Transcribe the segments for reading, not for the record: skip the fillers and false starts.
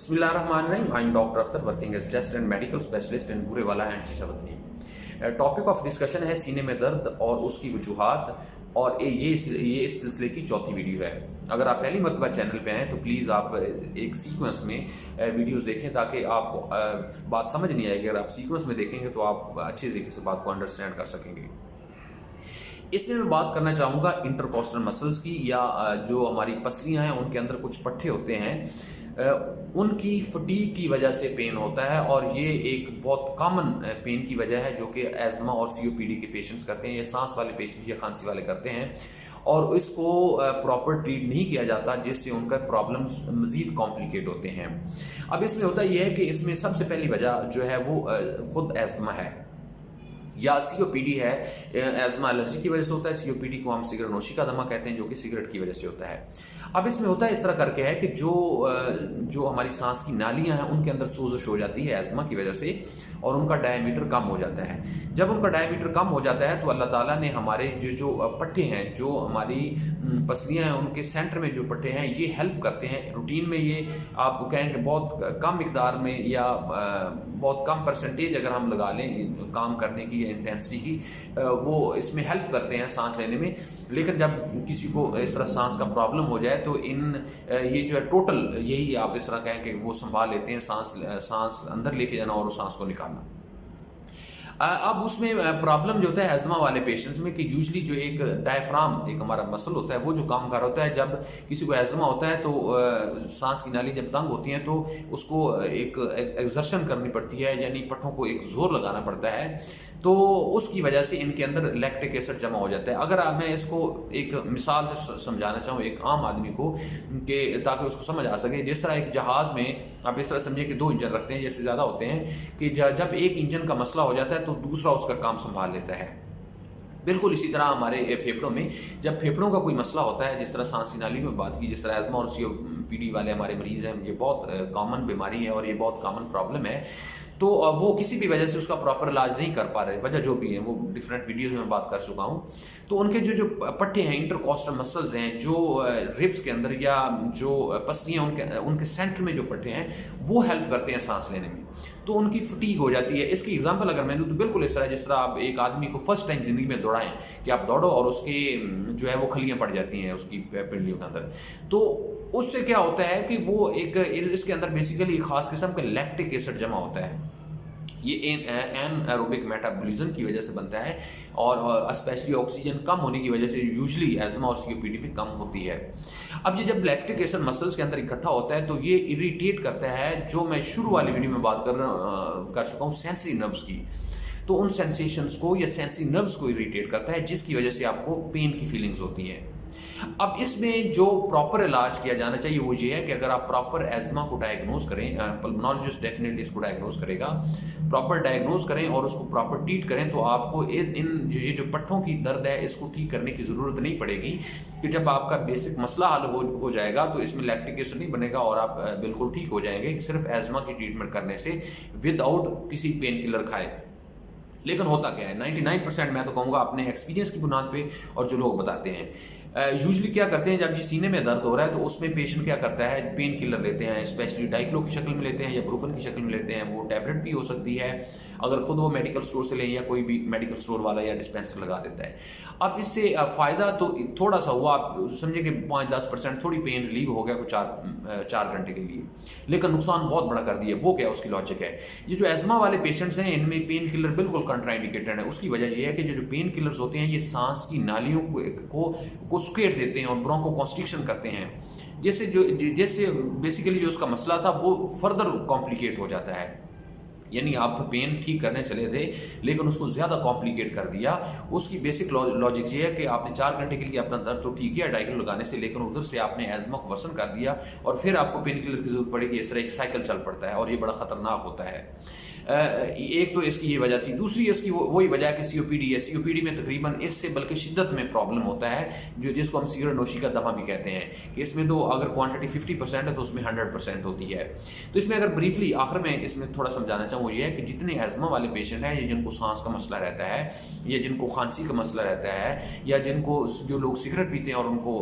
Bismillahirrahmanirrahim. I'm Dr. Akhtar, working as chest and medical specialist in Burewala and शीशावतनी। Topic of discussion है सीने में दर्द और उसकी वजूहात, और ये इस सिलसिले की चौथी वीडियो है। अगर आप पहली मरतबा चैनल पे हैं तो प्लीज़ आप एक सीक्वेंस में वीडियोस देखें ताकि आपको बात समझ नहीं आएगी। अगर आप सीक्वेंस में देखेंगे तो आप अच्छे तरीके से बात को अंडरस्टैंड कर सकेंगे। इसमें मैं बात करना चाहूँगा इंटरकोस्टल मसल्स की, या जो हमारी पसलियाँ हैं उनके अंदर कुछ पट्टे होते हैं, उनकी फटीग की वजह से पेन होता है। और ये एक बहुत कॉमन पेन की वजह है जो कि एज़मा और सीओपीडी के पेशेंट्स करते हैं, या सांस वाले पेशेंट या खांसी वाले करते हैं, और इसको प्रॉपर ट्रीट नहीं किया जाता, जिससे उनका प्रॉब्लम्स मज़ीद कॉम्प्लिकेट होते हैं। अब इसमें होता यह है कि इसमें सबसे पहली वजह जो है वो खुद एज़मा है या सीओपीडी है। एज़मा एलर्जी की वजह से होता है, सीओपीडी को हम सिगरेट नोशी का दमा कहते हैं जो कि सिगरेट की वजह से होता है। अब इसमें होता है इस तरह करके है कि जो हमारी सांस की नालियां हैं उनके अंदर सोजश हो जाती है एज़मा की वजह से, और उनका डायमीटर कम हो जाता है। जब उनका डायमीटर कम हो जाता है तो अल्लाह ताला ने हमारे जो पट्टे हैं, जो हमारी पसलियाँ हैं, उनके सेंटर में जो पट्टे हैं ये हेल्प करते हैं। रूटीन में ये आप कहेंगे बहुत कम मिकदार में या बहुत कम परसेंटेज अगर हम लगा लें काम करने की या इंटेंसिटी की, वो इसमें हेल्प करते हैं सांस लेने में। लेकिन जब किसी को इस तरह सांस का प्रॉब्लम हो जाए तो ये जो है टोटल यही आप इस तरह कहें कि वो संभाल लेते हैं, सांस अंदर लेके जाना और सांस को निकालना। अब उसमें प्रॉब्लम जो होता है एज़मा वाले पेशेंट्स में कि यूजली जो एक डायफ्राम एक हमारा मसल होता है वो जो काम कर रहा होता है। जब किसी को एज़मा होता है तो सांस की नाली जब तंग होती हैं तो उसको एक एक्सर्शन करनी पड़ती है, यानी पट्टों को एक जोर लगाना पड़ता है, तो उसकी वजह से इनके अंदर लैक्टिक एसिड जमा हो जाता है। अगर मैं इसको एक मिसाल से समझाना चाहूँ एक आम आदमी को, कि ताकि उसको समझ आ सके, जिस तरह एक जहाज़ में आप इस तरह समझिए कि 2 इंजन रखते हैं, जैसे ज़्यादा होते हैं कि जब एक इंजन का मसला हो जाता है तो दूसरा उसका काम संभाल लेता है। बिल्कुल इसी तरह हमारे फेफड़ों में जब फेफड़ों का कोई मसला होता है, जिस तरह सांस की नाली में बात की, जिस तरह एज़मा और सीओपीडी वाले हमारे मरीज़ हैं, ये बहुत कॉमन बीमारी है और ये बहुत कॉमन प्रॉब्लम है, तो वो किसी भी वजह से उसका प्रॉपर इलाज नहीं कर पा रहे, वजह जो भी है वो डिफरेंट वीडियोस में बात कर चुका हूँ। तो उनके जो पट्टे हैं, इंटरकोस्टल मसल्स हैं, जो रिब्स के अंदर या जो पसलियाँ उनके सेंटर में जो पट्टे हैं वो हेल्प करते हैं सांस लेने में, तो उनकी फटीग हो जाती है। इसकी एग्जांपल अगर मैं दूँ तो बिल्कुल इस तरह, जिस तरह आप एक आदमी को फर्स्ट टाइम जिंदगी में दौड़ाएं कि आप दौड़ो और उसके जो है वो खलियाँ पड़ जाती हैं उसकी पिंडलियों के अंदर, तो उससे क्या होता है कि वो इसके अंदर बेसिकली एक खास किस्म का लैक्टिक एसिड जमा होता है। ये एनारोबिक मेटाबॉलिज्म की वजह से बनता है, और स्पेशली ऑक्सीजन कम होने की वजह से यूजुअली एज़मा और सीओपीडी भी कम होती है। अब ये जब लैक्टिक एसिड मसल्स के अंदर इकट्ठा होता है तो ये इरिटेट करता है, जो मैं शुरू वाली वीडियो में बात कर चुका हूँ सेंसरी नर्व्स की, तो उन सेंसेशंस को या सेंसरी नर्व्स को इरिटेट करता है, जिसकी वजह से आपको पेन की फीलिंग्स होती हैं। अब इसमें जो प्रॉपर इलाज किया जाना चाहिए वो ये है कि अगर आप प्रॉपर एज़मा को डायग्नोज करें, पल्मोनोलॉजिस्ट डेफिनेटली इसको डायग्नोज करेगा, प्रॉपर डायग्नोज करें और उसको प्रॉपर ट्रीट करें, तो आपको ये जो पट्टों की दर्द है इसको ठीक करने की ज़रूरत नहीं पड़ेगी। कि जब आपका बेसिक मसला हल हो जाएगा तो इसमें लैक्टिक एसिड नहीं बनेगा और आप बिल्कुल ठीक हो जाएंगे सिर्फ एज़मा की ट्रीटमेंट करने से, विदाउट किसी पेन किलर खाए। लेकिन होता क्या है, 99% मैं तो कहूँगा अपने एक्सपीरियंस की बुनियाद पे और जो लोग बताते हैं, यूजुअली क्या करते हैं, जब जी सीने में दर्द हो रहा है तो उसमें पेशेंट क्या करता है, पेन किलर लेते हैं, स्पेशली डाइक्लो की शक्ल में लेते हैं या ब्रूफन की शक्ल में लेते हैं। वो टैबलेट भी हो सकती है, अगर खुद वो मेडिकल स्टोर से लें या कोई भी मेडिकल स्टोर वाला या डिस्पेंसर लगा देता है। अब इससे फ़ायदा तो थोड़ा सा हुआ, आप समझे कि 5-10% थोड़ी पेन रिलीव हो गया कुछ 4 घंटे के लिए, लेकिन नुकसान बहुत बड़ा कर दिया। वो क्या उसकी लॉजिक है, ये जो एज़मा वाले पेशेंट्स हैं इनमें पेन किलर बिल्कुल कंट्राइंडिकेटेड है। उसकी वजह यह है कि जो पेन किलर्स होते हैं ये सांस की नालियों को सुकेट देते हैं और ब्रोंको कॉन्स्ट्रिक्शन करते हैं, जैसे बेसिकली जो उसका मसला था वो फर्दर कॉम्प्लिकेट हो जाता है। यानी आप पेन ठीक करने चले थे लेकिन उसको ज़्यादा कॉम्प्लिकेट कर दिया। उसकी बेसिक लॉजिक ये है कि आपने 4 घंटे के लिए अपना दर्द तो ठीक किया डाइक्लो लगाने से, लेकिन उधर से आपने एज़मा को वर्सन कर दिया और फिर आपको पेन किलर की जरूरत पड़ेगी। इस तरह एक साइकिल चल पड़ता है और ये बड़ा ख़तरनाक होता है। एक तो इसकी ये वजह थी, दूसरी इसकी वही वजह है कि सीओपीडी है। सीओपीडी में तकरीबन इससे बल्कि शिद्दत में प्रॉब्लम होता है, जो जिसको हम सिगरेट नोशी का दमा भी कहते हैं, कि इसमें तो अगर क्वांटिटी 50% है तो उसमें 100% होती है। तो इसमें अगर ब्रीफली आखिर में इसमें थोड़ा समझाना चाहूँ वो ये है कि जितने एज़मा वाले पेशेंट हैं, या जिनको सांस का मसला रहता है, या जिनको खांसी का मसला रहता है, या जिनको जो लोग सिगरेट पीते हैं और उनको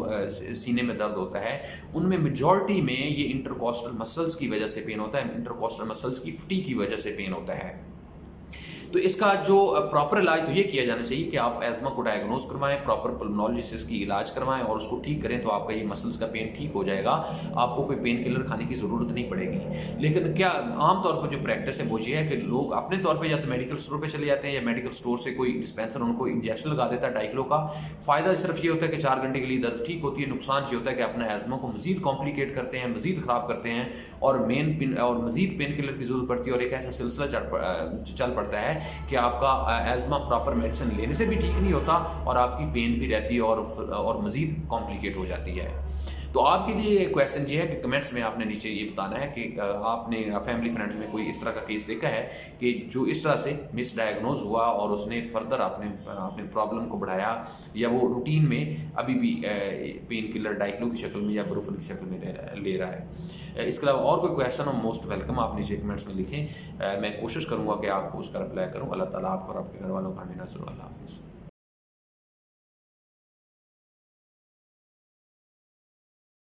सीने में दर्द होता है, उनमें मेजॉरिटी में ये इंटरकॉस्टल मसल्स की वजह से पेन होता है, इंटरकॉस्टल मसल्स की फटीग की वजह से पेन होता है। तो इसका जो प्रॉपर इलाज तो ये किया जाना चाहिए कि आप एज़मा को डायग्नोज करवाएं, प्रॉपर पल्मोनोलॉजिस्ट इसकी इलाज करवाएं और उसको ठीक करें, तो आपका ये मसल्स का पेन ठीक हो जाएगा। आपको कोई पेन किलर खाने की ज़रूरत नहीं पड़ेगी। लेकिन क्या आमतौर पर जो प्रैक्टिस है वो ये है कि लोग अपने तौर पर या तो मेडिकल स्टोर पर चले जाते हैं, या मेडिकल स्टोर से कोई डिस्पेंसर उनको इंजेक्शन लगा देता है डाइक्लो का। फ़ायदा सिर्फ ये होता है कि 4 घंटे के लिए दर्द ठीक होती है। नुकसान ये होता है कि अपना एज़मा को मज़ीद कॉम्प्लिकेट करते हैं, मज़ीद ख़राब करते हैं, और मज़ीद पेन किलर की ज़रूरत पड़ती है, और एक ऐसा सिलसिला चल पड़ता है कि आपका एज़मा प्रॉपर मेडिसिन लेने से भी ठीक नहीं होता, और आपकी पेन भी रहती है और मज़ीद कॉम्प्लिकेट हो जाती है। तो आपके लिए क्वेश्चन ये है कि कमेंट्स में आपने नीचे ये बताना है कि आपने फैमिली फ्रेंड्स में कोई इस तरह का केस देखा है कि जो इस तरह से मिसडायग्नोज हुआ और उसने फर्दर अपने प्रॉब्लम को बढ़ाया, या वो रूटीन में अभी भी पेन किलर डाइक्लो की शक्ल में या ब्रूफन की शक्ल में ले रहा है। इसके अलावा और कोई क्वेश्चन हो, मोस्ट वेलकम, आप नीचे कमेंट्स में लिखें। मैं कोशिश करूँगा कि आपको उसका रिप्लाई करूँ। अल्लाह ताला आपको और आपके घर वालों का हमें नज़र। अल्लाह हाफ़िज़।